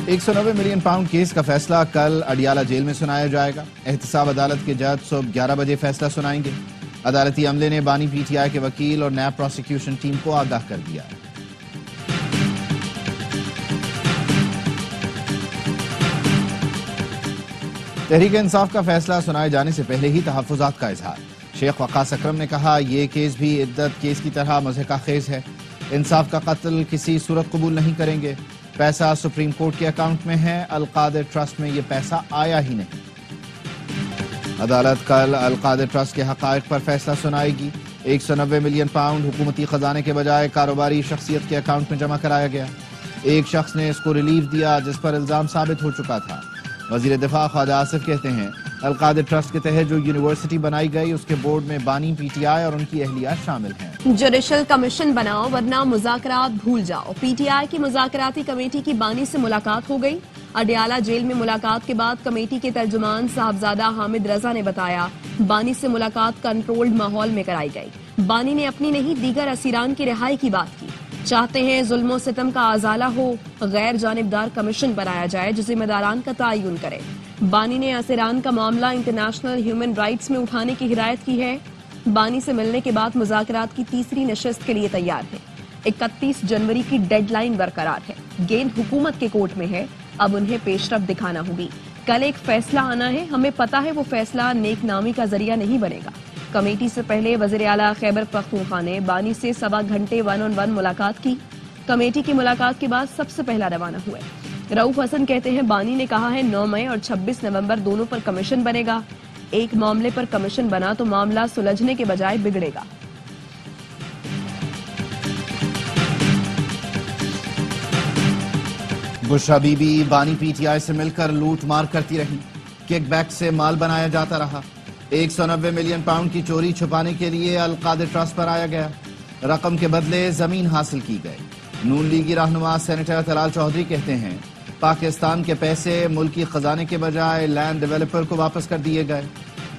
190 million pound case کا فیصلہ کل اڈیالہ جیل میں سنایا جائے گا۔ احتساب عدالت کے جج صبح 11 بجے فیصلہ سنائیں گے۔ عدالتی عملے نے بانی پی ٹی آئی کے وکیل اور نیب پروسیکیوشن ٹیم کو آگاہ کر دیا ہے۔ تحریک انصاف کا فیصلہ سنائے جانے سے پہلے ہی تحفظات کا اظہار۔ شیخ وقاص اکرم نے کہا یہ کیس بھی عدت کیس کی طرح مضحکہ خیز ہے۔ انصاف کا قتل کسی صورت قبول نہیں کریں گے۔ پیسہ سپریم کورٹ کے اکاؤنٹ میں ہے، القادر ٹرسٹ میں یہ پیسہ آیا ہی نہیں۔ عدالت کل القادر ٹرسٹ کے حقائق پر فیصلہ سنائے گی۔ 190 ملین پاؤنڈ حکومتی خزانے کے بجائے کاروباری شخصیت کے اکاؤنٹ میں جمع کرایا گیا۔ ایک شخص نے اس کو ریلیف دیا جس پر الزام ثابت ہو چکا تھا۔ وزیر دفاع خواجہ آصف کہتے ہیں القادر ٹرسٹ کے تحت جو یونیورسٹی بنائی گئی اس کے بورڈ میں بانی پی ٹی آئی اور ان کی اہلیہ شامل ہیں۔ جوڈیشل کمیشن بناؤ ورنہ مذاکرات بھول جاؤ۔ پی ٹی آئی کی مذاکراتی کمیٹی کی بانی سے ملاقات ہو گئی۔ اڈیالہ جیل میں ملاقات کے بعد کمیٹی کے ترجمان صاحبزادہ حامد رضا نے بتایا بانی سے ملاقات کنٹرولڈ ماحول میں کرائی گئی۔ بانی نے اپنی نہیں دیگر اسیران کی رہائی کی بات کی۔ چاہتے ہیں ظلم و ستم کا ازالہ ہو، غیر جانبدار کمیشن بنایا جائے جو ذمہ داران کا تعین کرے۔ بانی نے اسیران کا معاملہ انٹرنیشنل ہیومن رائٹس میں اٹھانے کی ہدایت کی ہے۔ بانی سے ملنے کے بعد مذاکرات کی تیسری نشست کے لیے تیار ہے۔ 31 جنوری کی ڈیڈ لائن برقرار ہے۔ گیند حکومت کے کورٹ میں ہے، اب انہیں پیش رفت دکھانا ہوگی۔ کل ایک فیصلہ آنا ہے، ہمیں پتہ ہے وہ فیصلہ نیک نامی کا ذریعہ نہیں بنے گا۔ کمیٹی سے پہلے وزیر اعلیٰ خیبر پختونخوا نے بانی سے 1.25 گھنٹے 1-on-1 ملاقات کی۔ کمیٹی کی ملاقات کے بعد سب سے پہلا روانہ ہوئے۔ رؤف حسن کہتے ہیں بانی نے کہا ہے 9 مئی اور 26 نومبر دونوں پر کمیشن بنے گا۔ ایک معاملے پر کمیشن بنا تو معاملہ سلجھنے کے بجائے بگڑے گا۔ بشرا بی بی بانی پی ٹی آئی سے مل کر لوٹ مار کرتی رہی، کک بیک سے مال بنایا جاتا رہا۔ 190 ملین پاؤنڈ کی چوری چھپانے کے لیے القادر ٹرسٹ پر آیا گیا، رقم کے بدلے زمین حاصل کی گئی۔ نون لیگی رہنما سینیٹر طلال چودھری کہتے ہیں پاکستان کے پیسے ملکی خزانے کے بجائے لینڈ ڈیولپر کو واپس کر دیے گئے۔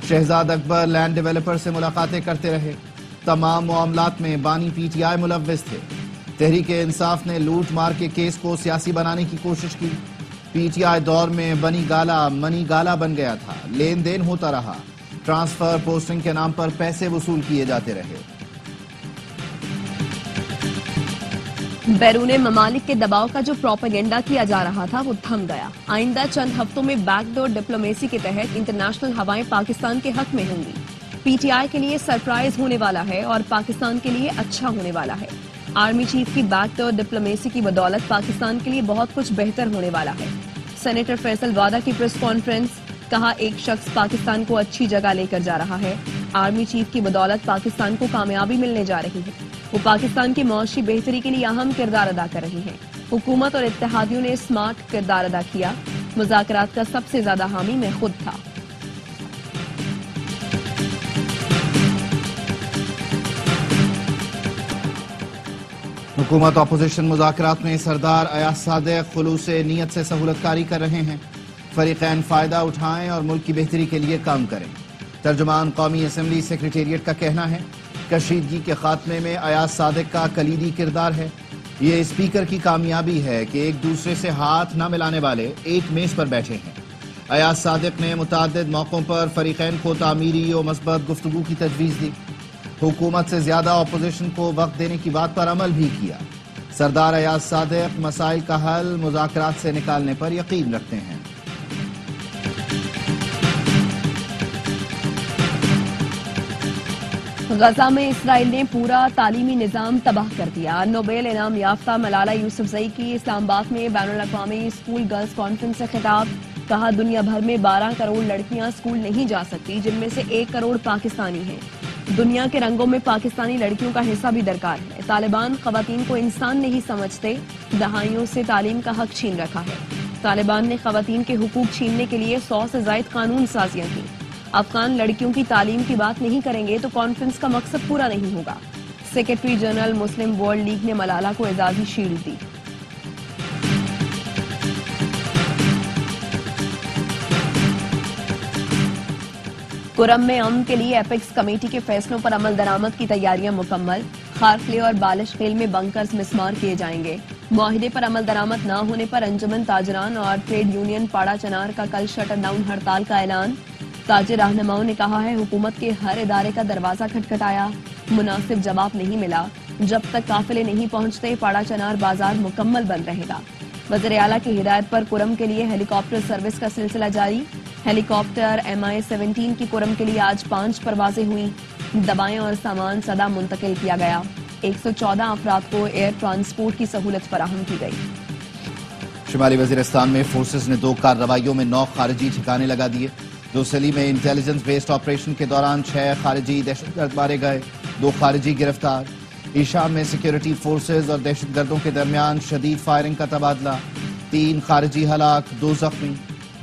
شہزاد اکبر لینڈ ڈیولپر سے ملاقاتیں کرتے رہے، تمام معاملات میں بانی پی ٹی آئی ملوث تھے۔ تحریک انصاف نے لوٹ مار کے کیس کو سیاسی بنانے کی کوشش کی۔ پی ٹی آئی دور میں منی گالا بن گیا تھا، لین دین ہوتا رہا، ٹرانسفر پوسٹنگ کے نام پر پیسے وصول کیے جاتے رہے۔ بیرون ممالک کے دباؤ کا جو پروپیگنڈا کیا جا رہا تھا وہ تھم گیا۔ آئندہ چند ہفتوں میں بیک ڈور ڈپلومیسی کے تحت انٹرنیشنل ہوائیں پاکستان کے حق میں ہوں گی۔ پی ٹی آئی کے لیے سرپرائز ہونے والا ہے اور پاکستان کے لیے اچھا ہونے والا ہے۔ آرمی چیف کی بیک ڈور ڈپلومیسی کی بدولت پاکستان کے لیے بہت کچھ بہتر ہونے والا ہے۔ سینیٹر فیصل وادہ کی پریس کانفرنس، کہا ایک شخص پاکستان کو اچھی جگہ لے کر جا رہا ہے۔ آرمی چیف کی بدولت پاکستان کو کامیابی ملنے جا رہی ہے۔ وہ پاکستان کی معاشی بہتری کے لیے اہم کردار ادا کر رہی ہیں۔ حکومت اور اتحادیوں نے سمارٹ کردار ادا کیا۔ مذاکرات کا سب سے زیادہ حامی میں خود تھا۔ حکومت اپوزیشن مذاکرات میں سردار ایاز صادق خلوص نیت سے سہولت کاری کر رہے ہیں۔ فریقین فائدہ اٹھائیں اور ملک کی بہتری کے لیے کام کریں۔ ترجمان قومی اسمبلی سیکریٹریٹ کا کہنا ہے کشیدگی کے خاتمے میں ایاز صادق کا کلیدی کردار ہے۔ یہ اسپیکر کی کامیابی ہے کہ ایک دوسرے سے ہاتھ نہ ملانے والے ایک میز پر بیٹھے ہیں۔ ایاز صادق نے متعدد موقعوں پر فریقین کو تعمیری و مثبت گفتگو کی تجویز دی۔ حکومت سے زیادہ اپوزیشن کو وقت دینے کی بات پر عمل بھی کیا۔ سردار ایاز صادق مسائل کا حل مذاکرات سے نکالنے پر یقین رکھتے ہیں۔ غزہ میں اسرائیل نے پورا تعلیمی نظام تباہ کر دیا۔ نوبیل انعام یافتہ ملالہ یوسفزئی کی اسلام آباد میں بین الاقوامی اسکول گرلز کانفرنس سے خطاب، کہا دنیا بھر میں 12 کروڑ لڑکیاں اسکول نہیں جا سکتی جن میں سے 1 کروڑ پاکستانی ہیں۔ دنیا کے رنگوں میں پاکستانی لڑکیوں کا حصہ بھی درکار ہے۔ طالبان خواتین کو انسان نہیں سمجھتے، دہائیوں سے تعلیم کا حق چھین رکھا ہے۔ طالبان نے خواتین کے حقوق چھیننے کے لیے 100 سے زائد قانون سازیاں کی۔ افغان لڑکیوں کی تعلیم کی بات نہیں کریں گے تو کانفرنس کا مقصد پورا نہیں ہوگا۔ Secretary general Muslim world league نے ملالہ کو اعزازی شیلڈ دی۔ کرم میں امن کے لیے ایپیکس کمیٹی کے فیصلوں پر عمل درآمد کی تیاریاں مکمل۔ خارقلے اور بالش خیل میں بنکرز مسمار کیے جائیں گے۔ معاہدے پر عمل درآمد نہ ہونے پر انجمن تاجران اور ٹریڈ یونین پاڑا چنار کا کل شٹر ڈاؤن ہڑتال کا اعلان۔ تاجر رہنماؤں نے کہا ہے حکومت کے ہر ادارے کا دروازہ کھٹکھٹایا، مناسب جواب نہیں ملا۔ جب تک قافلے نہیں پہنچتے پاڑا چنار بازار مکمل بند رہے گا۔ وزیر اعلیٰ کی ہدایت پر کرم کے لیے ہیلی کاپٹر سروس کا سلسلہ جاری۔ ہیلی کاپٹر MI-17 کی کرم کے لیے آج 5 پروازیں ہوئیں۔ دوائیں اور سامان سدا منتقل کیا گیا۔ 114 افراد کو ایئر ٹرانسپورٹ کی سہولت فراہم کی گئی۔ شمالی وزیرستان میں فورسز نے 2 کارروائیوں میں 9 خارجی ٹھکانے لگا دیے۔ دوسلی میں انٹیلیجنس بیسڈ آپریشن کے دوران 6 خارجی دہشت گرد مارے گئے، 2 خارجی گرفتار۔ ایشام میں سیکیورٹی فورسز اور دہشت گردوں کے درمیان شدید فائرنگ کا تبادلہ، 3 خارجی ہلاک، 2 زخمی۔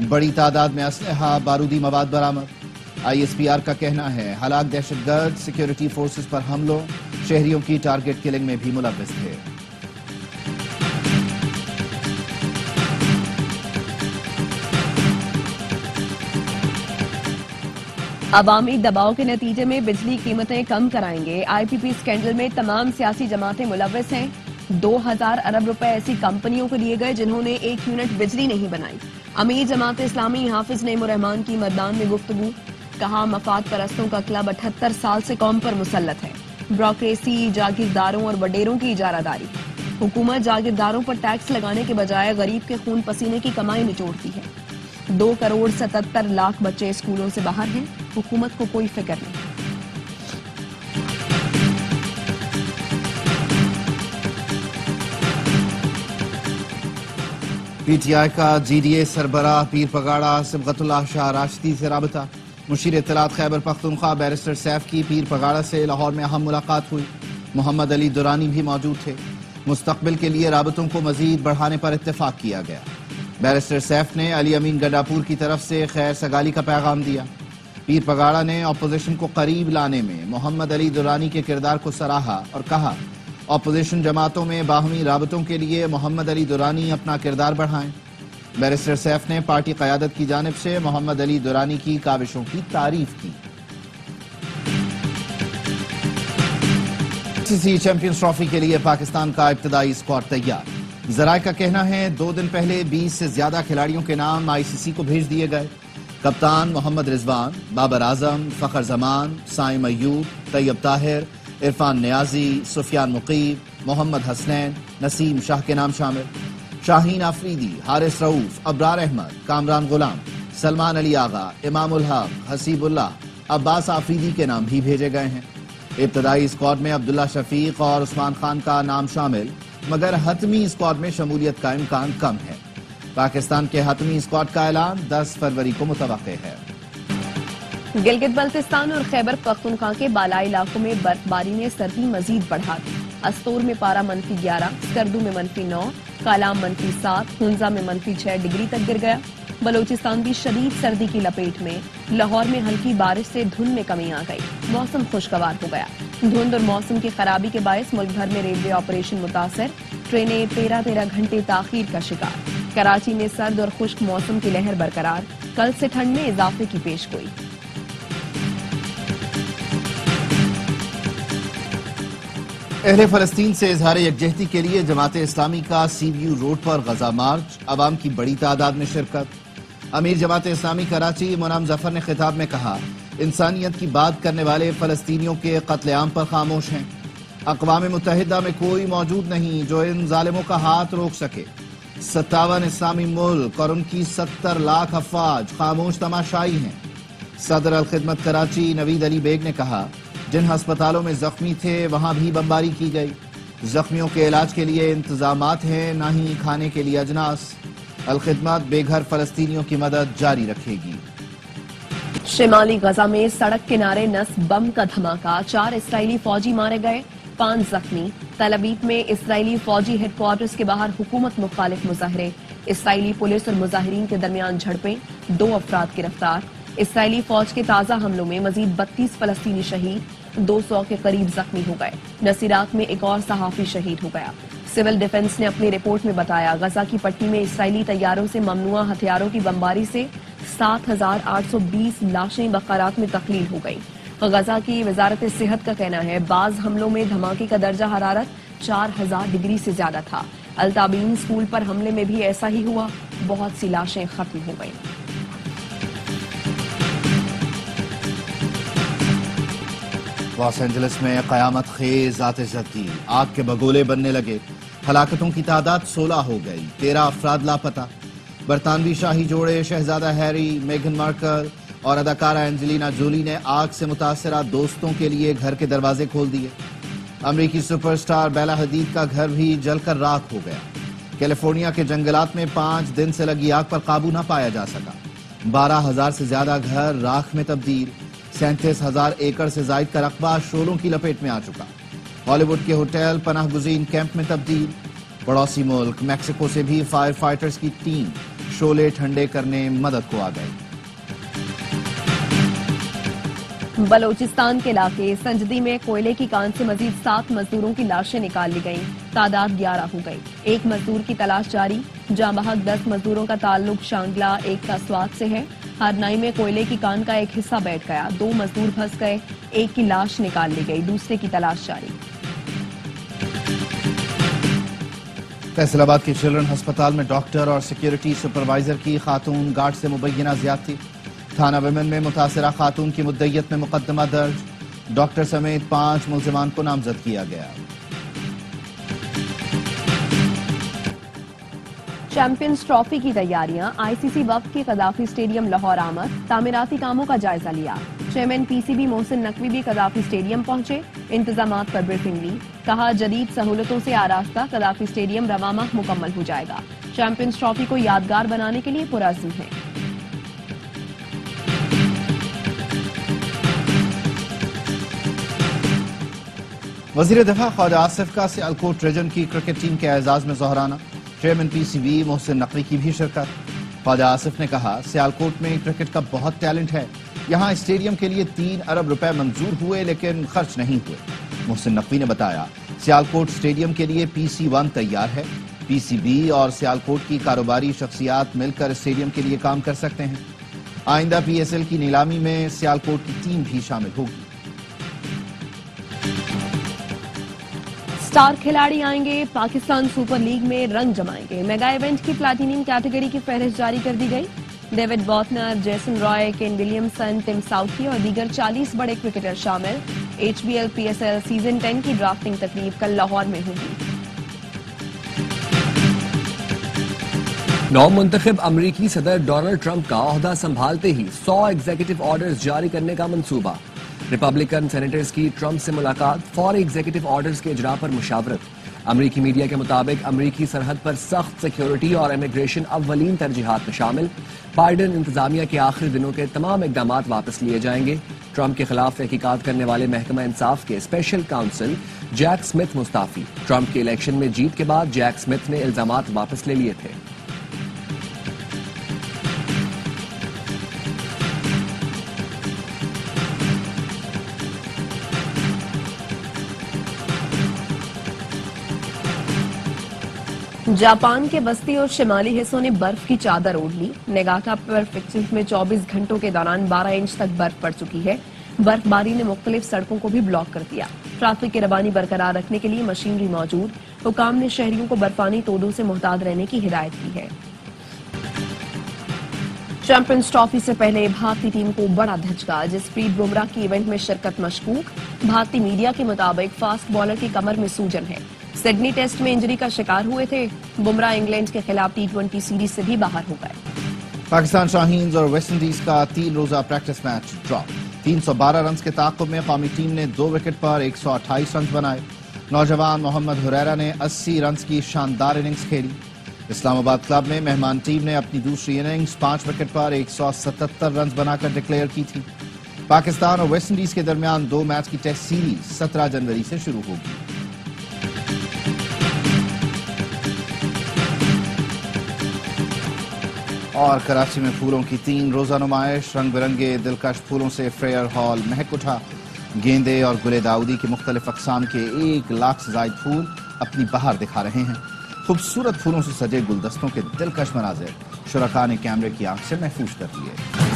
بڑی تعداد میں اسلحہ، بارودی مواد برآمد۔ ISPR کا کہنا ہے ہلاک دہشت گرد سیکیورٹی فورسز پر حملوں، شہریوں کی ٹارگٹ کلنگ میں بھی ملوث تھے۔ عوامی دباؤ کے نتیجے میں بجلی قیمتیں کم کرائیں گے۔ IPP اسکینڈل میں تمام سیاسی جماعتیں ملوث ہیں۔ 2000 ارب روپے ایسی کمپنیوں کو دیے گئے جنہوں نے 1 یونٹ بجلی نہیں بنائی۔ امیر جماعت اسلامی حافظ نعیم الرحمان کی مردان میں گفتگو، کہا مفاد پرستوں کا کلب 78 سال سے قوم پر مسلط ہے۔ بیوروکریسی، جاگیرداروں اور وڈیروں کی اجارہ داری۔ حکومت جاگیرداروں پر ٹیکس لگانے کے بجائے غریب کے خون پسینے کی کمائی نچوڑتی ہے۔ 2 کروڑ 77 لاکھ بچے اسکولوں سے باہر ہیں، حکومت کو کوئی فکر نہیں۔ PTI کا GDA سربراہ پیر پگاڑا صبغت اللہ شاہ راشدی سے رابطہ۔ مشیر اطلاعات خیبر پختونخوا بیرسٹر سیف کی پیر پگاڑا سے لاہور میں اہم ملاقات ہوئی۔ محمد علی درانی بھی موجود تھے۔ مستقبل کے لیے رابطوں کو مزید بڑھانے پر اتفاق کیا گیا۔ بیرسٹر سیف نے علی امین گنڈاپور کی طرف سے خیر سگالی کا پیغام دیا۔ پیر پگاڑا نے اپوزیشن کو قریب لانے میں محمد علی درانی کے کردار کو سراہا اور کہا اپوزیشن جماعتوں میں باہمی رابطوں کے لیے محمد علی درانی اپنا کردار بڑھائیں۔ بیرسٹر سیف نے پارٹی قیادت کی جانب سے محمد علی درانی کی کاوشوں کی تعریف کی۔ ICC چیمپئنز ٹرافی کے لیے پاکستان کا ابتدائی اسکواڈ تیار۔ ذرائع کا کہنا ہے 2 دن پہلے 20 سے زیادہ کھلاڑیوں کے نام ICC کو بھیج دیے گئے۔ کپتان محمد رضوان، بابر اعظم، فخر زمان، سائم ایوب، طیب طاہر، عرفان نیازی، سفیان مقیب، محمد حسنین، نسیم شاہ کے نام شامل۔ شاہین آفریدی، حارث رؤوف، ابرار احمد، کامران غلام، سلمان علی آغا، امام الحق، حسیب اللہ، عباس آفریدی کے نام بھی بھیجے گئے ہیں۔ ابتدائی اسکواڈ میں عبداللہ شفیق اور عثمان خان کا نام شامل، مگر حتمی اسکواڈ میں شمولیت کا امکان کم ہے۔ پاکستان کے حتمی اسکواڈ کا اعلان 10 فروری کو متوقع ہے۔ گلگت بلتستان اور خیبر پختونخوا کے بالائی علاقوں میں برف باری نے سردی مزید بڑھا دی۔ استور میں پارہ -11، سکردو میں -9، کالام -7، ہنزا میں -6 ڈگری تک گر گیا۔ بلوچستان بھی شدید سردی کی لپیٹ میں، لاہور میں ہلکی بارش سے دھند میں کمی آ گئی، موسم خوشگوار ہو گیا۔ دھند اور موسم کی خرابی کے باعث ملک بھر میں ریلوے آپریشن متاثر، ٹرینیں 13 گھنٹے تاخیر کا شکار۔ کراچی میں سرد اور خشک موسم کی لہر برقرار، کل سے ٹھنڈ میں اضافے کی پیشگوئی۔ اہل فلسطین سے اظہار یکجہتی کے لیے جماعت اسلامی کا CBU روڈ پر غزہ مارچ، عوام کی بڑی تعداد میں شرکت۔ امیر جماعت اسلامی کراچی منعم ظفر نے خطاب میں کہا انسانیت کی بات کرنے والے فلسطینیوں کے قتل عام پر خاموش ہیں۔ اقوام متحدہ میں کوئی موجود نہیں جو ان ظالموں کا ہاتھ روک سکے۔ 57 اسلامی ملک اور ان کی 70 لاکھ افواج خاموش تماشائی ہیں۔ صدر الخدمت کراچی نوید علی بیگ نے کہا جن ہسپتالوں میں زخمی تھے وہاں بھی بمباری کی گئی۔ زخمیوں کے علاج کے لیے انتظامات ہیں، نہ ہی کھانے کے لیے اجناس۔ الخدمت بے گھر فلسطینیوں کی مدد جاری رکھے گی۔ شمالی غزہ میں سڑک کنارے نصب بم کا دھماکہ، 4 اسرائیلی فوجی مارے گئے، 5 زخمی۔ تل ابیب میں اسرائیلی فوجی ہیڈ کوارٹرز کے باہر حکومت مخالف مظاہرے، اسرائیلی پولیس اور مظاہرین کے درمیان جھڑپیں، 2 افراد گرفتار۔ اسرائیلی فوج کے تازہ حملوں میں مزید 32 فلسطینی شہید، 200 کے قریب زخمی ہو گئے۔ نصیرات میں ایک اور صحافی شہید ہو گیا۔ سول ڈیفنس نے اپنی رپورٹ میں بتایا غزہ کی پٹی میں اسرائیلی طیاروں سے ممنوعہ ہتھیاروں کی بمباری سے 7820 لاشیں بقارات میں تخلیل ہو گئی۔ غزہ کی وزارت صحت کا کہنا ہے بعض حملوں میں دھماکے کا درجہ حرارت 4000 ڈگری سے زیادہ تھا۔ التابین اسکول پر حملے میں بھی ایسا ہی ہوا، بہت سی لاشیں ختم ہو گئیں۔ لاس اینجلس میں قیامت خیز آتش زدگی، آگ کے بگولے بننے لگے، ہلاکتوں کی تعداد 16 ہو گئی، 13 افراد لاپتہ۔ برطانوی شاہی جوڑے شہزادہ ہیری، میگن مارکل اور اداکارہ اینجلینا جولی نے آگ سے متاثرہ دوستوں کے لیے گھر کے دروازے کھول دیے۔ امریکی سپر سٹار بیلا حدید کا گھر بھی جل کر راکھ ہو گیا۔ کیلیفورنیا کے جنگلات میں 5 دن سے لگی آگ پر قابو نہ پایا جا سکا، 12,000 سے زیادہ گھر راکھ میں تبدیل، 37,000 ایکڑ سے زائد کا رقبہ شعلوں کی لپیٹ میں آ چکا۔ ہالی ووڈ کے ہوٹل پناہ گزین کیمپ میں تبدیل۔ پڑوسی ملک میکسیکو سے بھی فائر فائٹرز کی ٹیم شعلے ٹھنڈے کرنے مدد کو آ گئی۔ بلوچستان کے علاقے سنجدی میں کوئلے کی کان سے مزید 7 مزدوروں کی لاشیں نکال لی گئیں، تعداد 11 ہو گئی۔ ایک مزدور کی تلاش جاری، جاں بحق 10 مزدوروں کا تعلق شانگلہ، ایک کا سوات سے ہے۔ ہرنائی میں کوئلے کی کان کا ایک حصہ بیٹھ گیا، 2 مزدور پھنس گئے، ایک کی لاش نکال لی گئی، دوسرے کی تلاش جاری۔ فیصل آباد کے چلڈرن ہسپتال میں ڈاکٹر اور سیکیورٹی سپروائزر کی خاتون گارڈ سے مبینہ زیادتی، تھانہ ویمن میں متاثرہ خاتون کی مدعیت میں مقدمہ درج، ڈاکٹر سمیت 5 ملزمان کو نامزد کیا گیا۔ چیمپئنز ٹرافی کی تیاریاں، آئی سی سی وفد کی قذافی اسٹیڈیم لاہور آمد، تعمیراتی کاموں کا جائزہ لیا۔ Chairman P C B Mohsin Naqvi بھی قذافی اسٹیڈیم پہنچے، انتظامات پر بریفنگ لی، کہا جدید سہولتوں سے آراستہ قذافی اسٹیڈیم رواں ماہ مکمل ہو جائے گا، چیمپئنز ٹرافی کو یادگار بنانے کے لیے پرعزم ہے۔ وزیر دفاع خواجہ آصف کا سیالکوٹ ریجن کی کرکٹ ٹیم کے اعزاز میں ظہرانہ، chairman P C B Mohsin Naqvi کی بھی شرکت۔ خواجہ آصف نے کہا سیالکوٹ میں کرکٹ کا بہت ٹیلنٹ ہے، یہاں اسٹیڈیم کے لیے 3 ارب روپے منظور ہوئے لیکن خرچ نہیں ہوئے۔ محسن نقوی نے بتایا سیالکوٹ اسٹیڈیم کے لیے PC1 تیار ہے، پی سی بی اور سیالکوٹ کی کاروباری شخصیات مل کر اسٹیڈیم کے لیے کام کر سکتے ہیں۔ آئندہ PSL کی نیلامی میں سیالکوٹ کی ٹیم بھی شامل ہوگی۔ سٹار کھلاڑی آئیں گے، پاکستان سپر لیگ میں رنگ جمائیں گے، میگا ایونٹ کی پلاٹینم کیٹیگری کی فہرست جاری کر دی گئی۔ ڈیوڈ بوتنر، جیسن رائے، کین ولیمسن، ٹم ساؤتھی اور دیگر 40 بڑے کرکٹر شامل۔ HBL PSL سیزن 10 کی ڈرافٹنگ تقریب کل لاہور میں ہوگی۔ نو منتخب امریکی صدر ڈونلڈ ٹرمپ کا عہدہ سنبھالتے ہی 100 ایگزیکٹو آرڈرز جاری کرنے کا منصوبہ۔ ریپبلکن سینیٹرز کی ٹرمپ سے ملاقات، فوری ایگزیکٹو آرڈرز کے اجرا پر مشاورت۔ امریکی میڈیا کے مطابق امریکی سرحد پر سخت سیکیورٹی اور امیگریشن اولین ترجیحات میں شامل۔ بائیڈن انتظامیہ کے آخری دنوں کے تمام اقدامات واپس لیے جائیں گے۔ ٹرمپ کے خلاف تحقیقات کرنے والے محکمہ انصاف کے اسپیشل کاؤنسل جیک سمتھ مستعفی۔ ٹرمپ کے الیکشن میں جیت کے بعد جیک سمتھ نے الزامات واپس لے لیے تھے۔ جاپان کے وسطی اور شمالی حصوں نے برف کی چادر اوڑھ لی۔ نگاٹا پریفیکچر میں 24 گھنٹوں کے دوران 12 انچ تک برف پڑ چکی ہے۔ برف باری نے مختلف سڑکوں کو بھی بلاک کر دیا۔ ٹریفک کی روانی برقرار رکھنے کے لیے مشینری موجود۔ حکام نے شہریوں کو برفانی تودوں سے محتاط رہنے کی ہدایت کی ہے۔ چیمپئنز ٹرافی سے پہلے بھارتی ٹیم کو بڑا دھچکا، جسپریت بمراہ کی ایونٹ میں شرکت مشکوک۔ بھارتی میڈیا کے مطابق فاسٹ بالر کی کمر میں سوجن ہے، سڈنی ٹیسٹ میں انجری کا شکار ہوئے تھے۔ بمراہ انگلینڈ کے خلاف T20 سیریز سے بھی باہر ہو گئے۔ پاکستان شاہینز اور ویسٹ انڈیز کا 3 روزہ پریکٹس میچ ڈرا، 312 رنز کے تعاقب میں قومی ٹیم نے 2 وکٹ پر 128 رنز بنائے۔ نوجوان محمد حریرہ نے 80 رنز کی شاندار اننگز کھیلی۔ اسلام آباد کلب میں مہمان ٹیم نے اپنی دوسری اننگز 5 وکٹ پر 177 رنز بنا کر ڈکلیئر کی تھی۔ پاکستان اور ویسٹ انڈیز کے درمیان 2 میچ کی ٹیسٹ سیریز 17 جنوری سے شروع ہوگی۔ اور کراچی میں پھولوں کی 3 روزہ نمائش، رنگ برنگے دلکش پھولوں سے فریئر ہال مہک اٹھا۔ گیندے اور گلے داؤدی کے مختلف اقسام کے 1 لاکھ سے زائد پھول اپنی بہار دکھا رہے ہیں۔ خوبصورت پھولوں سے سجے گلدستوں کے دلکش مناظر شرکاء نے کیمرے کی آنکھ سے محفوظ کر لیے۔